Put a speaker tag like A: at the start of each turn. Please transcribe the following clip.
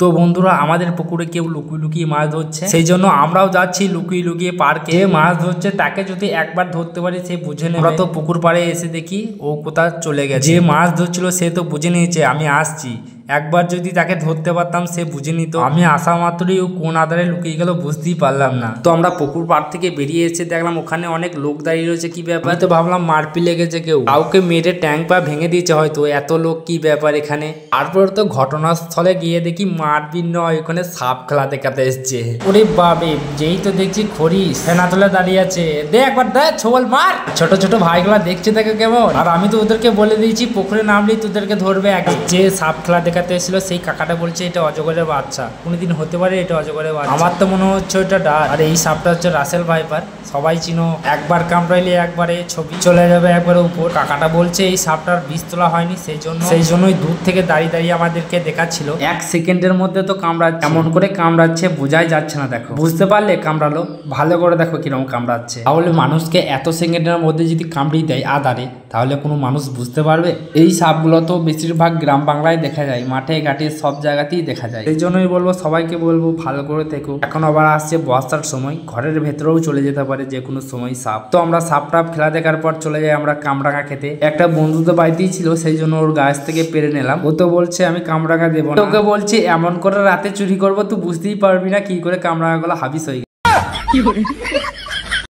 A: তো বন্ধুরা আমাদের পুকুরে কেউ লুকিয়ে লুকিয়ে মাছ ধরছে, সেই জন্য আমরাও যাচ্ছি লুকিয়ে লুকিয়ে পার্কে। যে মাছ ধরছে তাকে যদি একবার ধরতে পারি সে বুঝে নেবে। আমরা তো পুকুর পাড়ে এসে দেখি ও কোথাও চলে গেছে। যে মাছ ধরছিল সে তো বুঝে নিয়েছে আমি আসছি, একবার যদি তাকে ধরতে পারতাম সে বুঝে নিত। আমি আসা মাত্রই ও কোন আধারে লুকিয়ে গেল বুঝতেই পারলাম না। তো আমরা পুকুর পাড় থেকে বেরিয়ে এসে দেখলাম ওখানে অনেক লোক দাঁড়িয়ে রয়েছে। কি ব্যাপার, তো ভাবলাম মারপি লেগেছে, কেউ কাউকে মেরে ট্যাঙ্ক পা ভেঙে দিয়েছে হয়তো, এত লোক কি ব্যাপার এখানে। তারপর তো ঘটনাস্থলে গিয়ে দেখি মারপিট নয়, ওখানে সাপ খেলা দেখাতে এসছে। ওরে বাবে, যেই তো দেখছি খরিস ফেনা তোলে দাঁড়িয়ে আছে, দে একবার দে ছোবল মার। ছোট ছোট ভাইগুলা দেখছে দেখে কেমন, আর আমি তো ওদেরকে বলে দিয়েছি পুকুরে নামলেই তোদেরকে ধরবে আগে। যে সাপ খেলা দেখাতে এসেছিল সেই কাকাটা বলছে এটা অজগরের বাচ্চা, কোনোদিন হতে পারে এটা অজগরের বাচ্চা। আমার তো মনে হচ্ছে ওটা ডাক, আর এই সাপটা হচ্ছে রাসেল ভাইপার, সবাই চিনো, একবার কামড়াইলে একবারে ছবি চলে যাবে একবারে উপর। কাকাটা বলছে এই সাপটার বিষ তোলা হয়নি, সেই জন্যই দূর থেকে দাঁড়িয়ে দাঁড়িয়ে আমাদেরকে দেখাচ্ছিল। 1 সেকেন্ডের মধ্যে তো কামড়াচ্ছে, এমন করে কামড়াচ্ছে বোঝাই যাচ্ছে না। দেখো, বুঝতে পারলে কামড়ালো, ভালো করে দেখো কিরকম কামড়াচ্ছে। তাহলে মানুষকে এত সেকেন্ডের মধ্যে যদি কামড়িয়ে দেয় আদারে, তাহলে কোনো মানুষ বুঝতে পারবে? এই সাপগুলো তো বেশিরভাগ গ্রাম বাংলায় দেখা যায়, মাঠে ঘাটে সব জায়গাতেই দেখা যায়। এই জন্যই বলবো, সবাইকে বলবো ভালো করে থেকো। এখন আবার আসছে বর্ষার সময়, ঘরের ভেতরেও চলে যেতে পারে যে কোনো সময় সাপ। তো আমরা সাপ টাপ খেলা দেখার পর চলে যাই আমরা কামরাঙা খেতে। একটা বন্ধু তো বাড়িতেই ছিল, সেই জন্য ওর গাছ থেকে পেরে নিলাম। ও তো বলছে আমি কামরাঙা দেবো না, ওকে বলছি এমন করে রাতে চুরি করবো তুই বুঝতেই পারবি না কি করে কামরাঙা গুলো হাবিস হয়ে গেছে।